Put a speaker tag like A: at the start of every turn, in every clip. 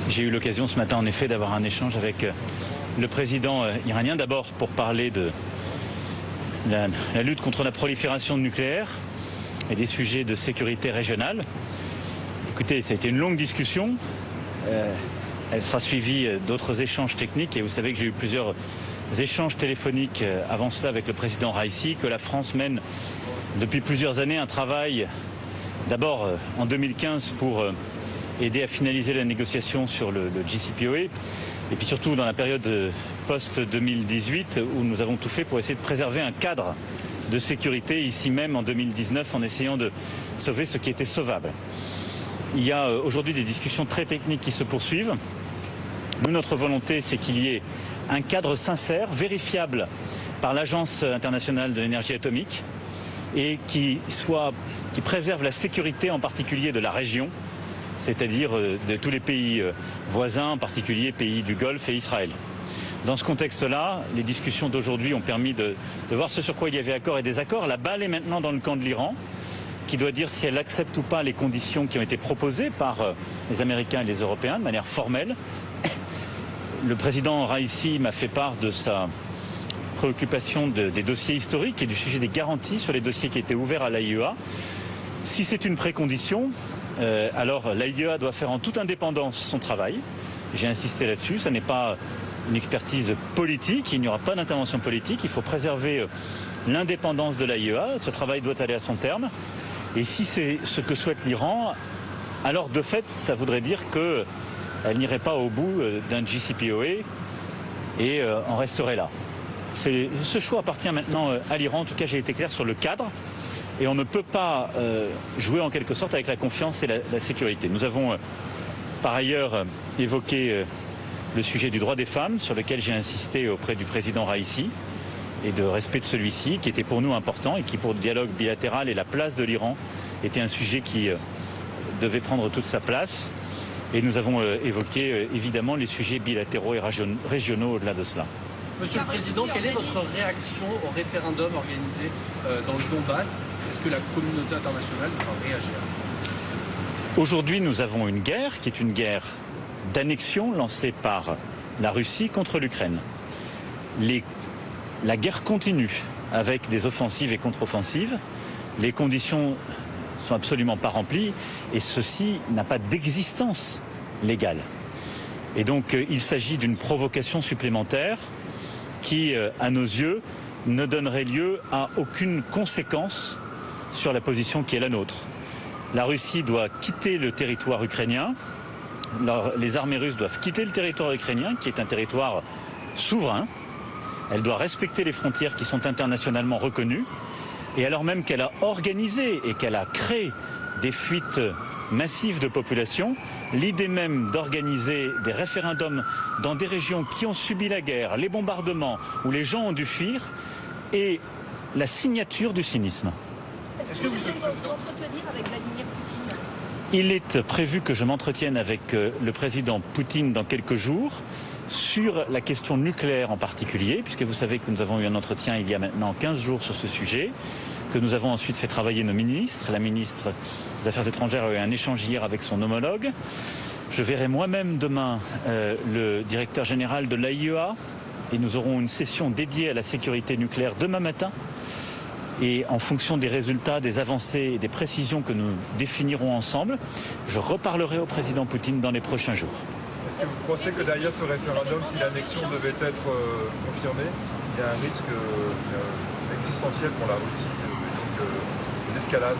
A: J'ai eu l'occasion ce matin en effet d'avoir un échange avec le président iranien, d'abord pour parler de la lutte contre la prolifération nucléaire et des sujets de sécurité régionale. Écoutez, ça a été une longue discussion. Elle sera suivie d'autres échanges techniques et vous savez que j'ai eu plusieurs échanges téléphoniques avant cela avec le président Raïssi, que la France mène depuis plusieurs années un travail d'abord en 2015 pour aider à finaliser la négociation sur le JCPOA et puis surtout dans la période post-2018 où nous avons tout fait pour essayer de préserver un cadre de sécurité ici même en 2019 en essayant de sauver ce qui était sauvable. Il y a aujourd'hui des discussions très techniques qui se poursuivent. Nous, notre volonté, c'est qu'il y ait un cadre sincère, vérifiable par l'Agence internationale de l'énergie atomique et qui préserve la sécurité en particulier de la région, c'est-à-dire de tous les pays voisins, en particulier pays du Golfe et Israël. Dans ce contexte-là, les discussions d'aujourd'hui ont permis de voir ce sur quoi il y avait accord et désaccord. La balle est maintenant dans le camp de l'Iran, qui doit dire si elle accepte ou pas les conditions qui ont été proposées par les Américains et les Européens de manière formelle. Le président Raïssi m'a fait part de sa préoccupation des dossiers historiques et du sujet des garanties sur les dossiers qui étaient ouverts à l'AIEA. Si c'est une précondition, alors l'AIEA doit faire en toute indépendance son travail. J'ai insisté là-dessus, ça n'est pas une expertise politique, il n'y aura pas d'intervention politique, il faut préserver l'indépendance de l'AIEA, ce travail doit aller à son terme. Et si c'est ce que souhaite l'Iran, alors de fait, ça voudrait dire qu'elle n'irait pas au bout d'un JCPOA et en resterait là. Ce choix appartient maintenant à l'Iran. En tout cas, j'ai été clair sur le cadre et on ne peut pas jouer en quelque sorte avec la confiance et la sécurité. Nous avons par ailleurs évoqué le sujet du droit des femmes sur lequel j'ai insisté auprès du président Raïssi et de respect de celui-ci qui était pour nous important et qui pour le dialogue bilatéral et la place de l'Iran était un sujet qui devait prendre toute sa place. Et nous avons évoqué évidemment les sujets bilatéraux et régionaux au-delà de cela.
B: Monsieur le Président, quelle est votre réaction au référendum organisé dans le Donbass? Est-ce que la communauté internationale va réagir?
A: Aujourd'hui, nous avons une guerre qui est une guerre d'annexion lancée par la Russie contre l'Ukraine. La guerre continue avec des offensives et contre-offensives. Les conditions sont absolument pas remplies et ceci n'a pas d'existence légale. Et donc il s'agit d'une provocation supplémentaire qui, à nos yeux, ne donnerait lieu à aucune conséquence sur la position qui est la nôtre. La Russie doit quitter le territoire ukrainien, les armées russes doivent quitter le territoire ukrainien, qui est un territoire souverain. Elle doit respecter les frontières qui sont internationalement reconnues. Et alors même qu'elle a organisé et qu'elle a créé des fuites massives de population, l'idée même d'organiser des référendums dans des régions qui ont subi la guerre, les bombardements, où les gens ont dû fuir, est la signature du cynisme.
C: Est-ce que vous allez vous entretenir avec Vladimir Poutine?
A: Il est prévu que je m'entretienne avec le président Poutine dans quelques jours sur la question nucléaire en particulier, puisque vous savez que nous avons eu un entretien il y a maintenant 15 jours sur ce sujet, que nous avons ensuite fait travailler nos ministres. La ministre des Affaires étrangères a eu un échange hier avec son homologue. Je verrai moi-même demain le directeur général de l'AIEA et nous aurons une session dédiée à la sécurité nucléaire demain matin. Et en fonction des résultats, des avancées et des précisions que nous définirons ensemble, je reparlerai au président Poutine dans les prochains jours.
D: Est-ce que vous pensez que derrière ce référendum, si l'annexion devait être confirmée, il y a un risque existentiel pour la Russie, donc une escalade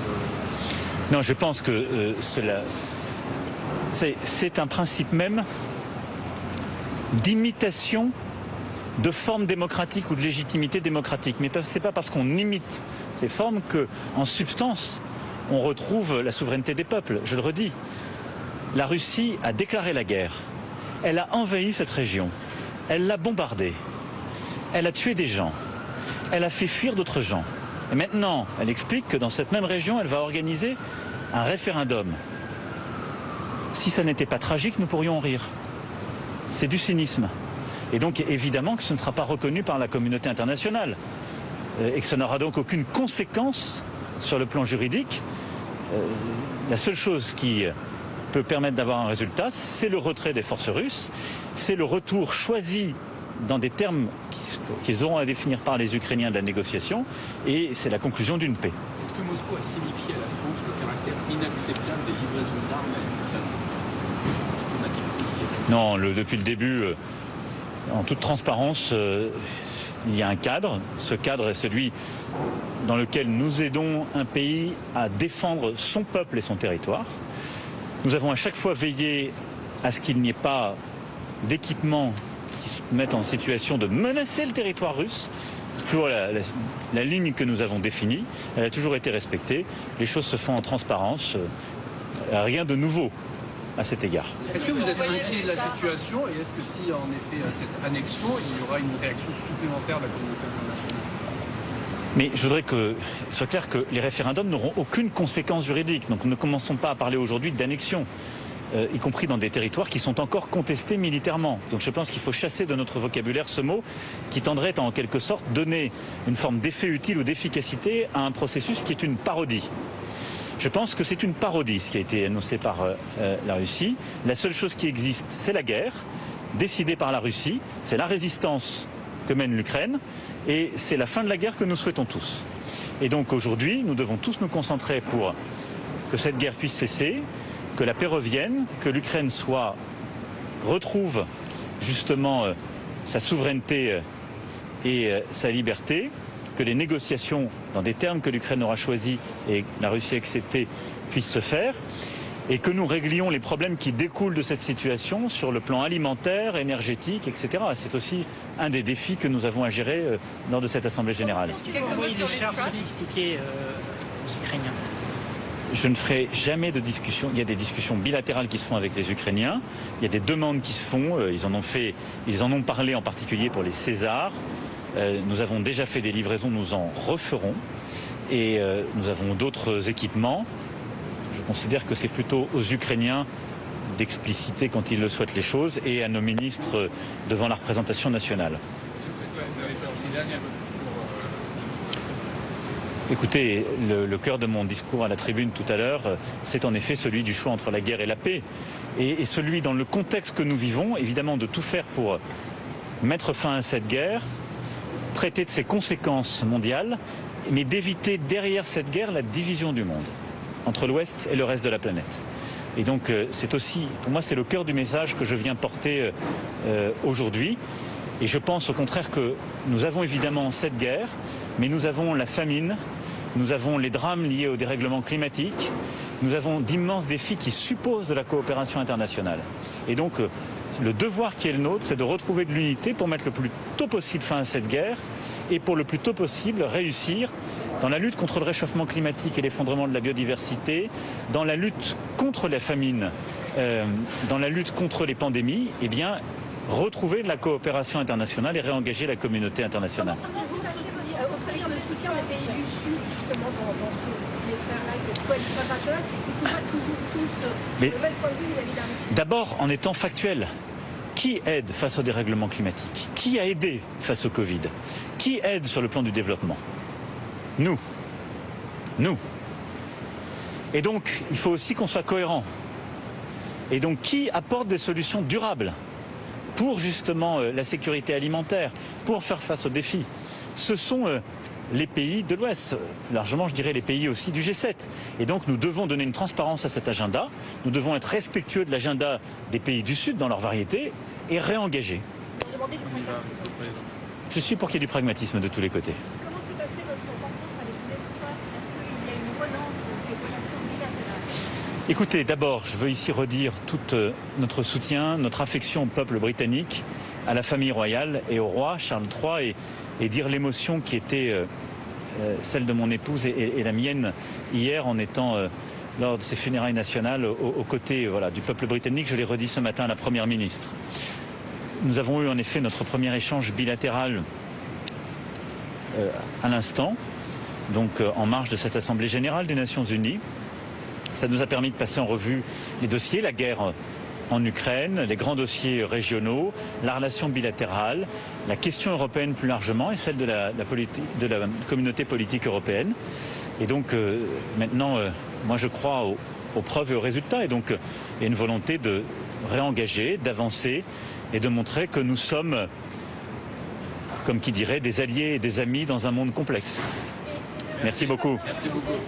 A: Non, je pense que c'est un principe même d'imitation de formes démocratiques ou de légitimité démocratique. Mais ce n'est pas parce qu'on imite ces formes qu'en substance, on retrouve la souveraineté des peuples. Je le redis, la Russie a déclaré la guerre. Elle a envahi cette région. Elle l'a bombardée. Elle a tué des gens. Elle a fait fuir d'autres gens. Et maintenant, elle explique que dans cette même région, elle va organiser un référendum. Si ça n'était pas tragique, nous pourrions en rire. C'est du cynisme. Et donc évidemment que ce ne sera pas reconnu par la communauté internationale et que ce n'aura donc aucune conséquence sur le plan juridique. La seule chose qui peut permettre d'avoir un résultat, c'est le retrait des forces russes, c'est le retour choisi dans des termes qu'ils auront à définir par les Ukrainiens de la négociation, et c'est la conclusion d'une paix.
B: Est-ce que Moscou a signifié à la France le caractère inacceptable des livraisons d'armes à l'Ukraine?
A: Non, depuis le début, en toute transparence, il y a un cadre. Ce cadre est celui dans lequel nous aidons un pays à défendre son peuple et son territoire. Nous avons à chaque fois veillé à ce qu'il n'y ait pas d'équipements qui se mettent en situation de menacer le territoire russe. C'est toujours la ligne que nous avons définie. Elle a toujours été respectée. Les choses se font en transparence. Rien de nouveau à cet égard.
B: Est-ce que vous êtes inquiet de la situation et est-ce que si en effet cette annexion, il y aura une réaction supplémentaire de la communauté internationale?
A: Mais je voudrais que soit clair que les référendums n'auront aucune conséquence juridique. Donc ne commençons pas à parler aujourd'hui d'annexion, y compris dans des territoires qui sont encore contestés militairement. Donc je pense qu'il faut chasser de notre vocabulaire ce mot qui tendrait à en quelque sorte donner une forme d'effet utile ou d'efficacité à un processus qui est une parodie. Je pense que c'est une parodie ce qui a été annoncé par la Russie. La seule chose qui existe, c'est la guerre, décidée par la Russie, c'est la résistance que mène l'Ukraine, et c'est la fin de la guerre que nous souhaitons tous. Et donc aujourd'hui, nous devons tous nous concentrer pour que cette guerre puisse cesser, que la paix revienne, que l'Ukraine retrouve justement sa souveraineté et sa liberté, que les négociations, dans des termes que l'Ukraine aura choisis et la Russie a accepté, puissent se faire, et que nous réglions les problèmes qui découlent de cette situation sur le plan alimentaire, énergétique, etc. C'est aussi un des défis que nous avons à gérer lors de cette Assemblée générale.
E: Envoyer des chars sophistiqués aux Ukrainiens.
A: Je ne ferai jamais de discussion. Il y a des discussions bilatérales qui se font avec les Ukrainiens. Il y a des demandes qui se font. Ils en ont parlé en particulier pour les Césars. Nous avons déjà fait des livraisons, nous en referons. Et nous avons d'autres équipements. Je considère que c'est plutôt aux Ukrainiens d'expliciter quand ils le souhaitent les choses et à nos ministres devant la représentation nationale. Écoutez, le cœur de mon discours à la tribune tout à l'heure, c'est en effet celui du choix entre la guerre et la paix. Et celui, dans le contexte que nous vivons, évidemment de tout faire pour mettre fin à cette guerre, traiter de ses conséquences mondiales, mais d'éviter derrière cette guerre la division du monde entre l'Ouest et le reste de la planète. Et donc c'est aussi, pour moi, c'est le cœur du message que je viens porter aujourd'hui. Et je pense au contraire que nous avons évidemment cette guerre, mais nous avons la famine, nous avons les drames liés au dérèglement climatique, nous avons d'immenses défis qui supposent de la coopération internationale. Et donc le devoir qui est le nôtre, c'est de retrouver de l'unité pour mettre le plus tôt possible fin à cette guerre et pour le plus tôt possible réussir dans la lutte contre le réchauffement climatique et l'effondrement de la biodiversité, dans la lutte contre la famine, dans la lutte contre les pandémies, eh bien, retrouver de la coopération internationale et réengager la communauté internationale.
C: Comment obtenir le soutien des pays du Sud, justement, dans ce que vous voulez faire là, cette coalition internationale? Ils ne sont pas toujours tous sur le même point de vue vis-à-vis de la Russie.
A: D'abord, en étant factuel. Qui aide face au dérèglement climatique? Qui a aidé face au Covid? Qui aide sur le plan du développement? Nous. Nous. Et donc, il faut aussi qu'on soit cohérent. Et donc, qui apporte des solutions durables pour justement la sécurité alimentaire, pour faire face aux défis? Ce sont les pays de l'Ouest, largement je dirais les pays aussi du G7. Et donc nous devons donner une transparence à cet agenda, nous devons être respectueux de l'agenda des pays du Sud dans leur variété et réengager. Je suis pour qu'il y ait du pragmatisme de tous les côtés.
F: Comment s'est passée votre rencontre avec Liz Truss? Est-ce qu'il y a une relance des relations bilatérales?
A: Écoutez, d'abord, je veux ici redire tout notre soutien, notre affection au peuple britannique, à la famille royale et au roi Charles III et dire l'émotion qui était celle de mon épouse et la mienne hier en étant lors de ces funérailles nationales aux côtés du peuple britannique. Je l'ai redit ce matin à la Première ministre. Nous avons eu en effet notre premier échange bilatéral à l'instant, donc en marge de cette Assemblée générale des Nations Unies. Ça nous a permis de passer en revue les dossiers, la guerre en Ukraine, les grands dossiers régionaux, la relation bilatérale, la question européenne plus largement et celle de la communauté politique européenne. Et donc maintenant, moi je crois aux preuves et aux résultats. Et donc, il y a une volonté de réengager, d'avancer et de montrer que nous sommes, comme qui dirait, des alliés et des amis dans un monde complexe. Merci beaucoup.
B: Merci beaucoup.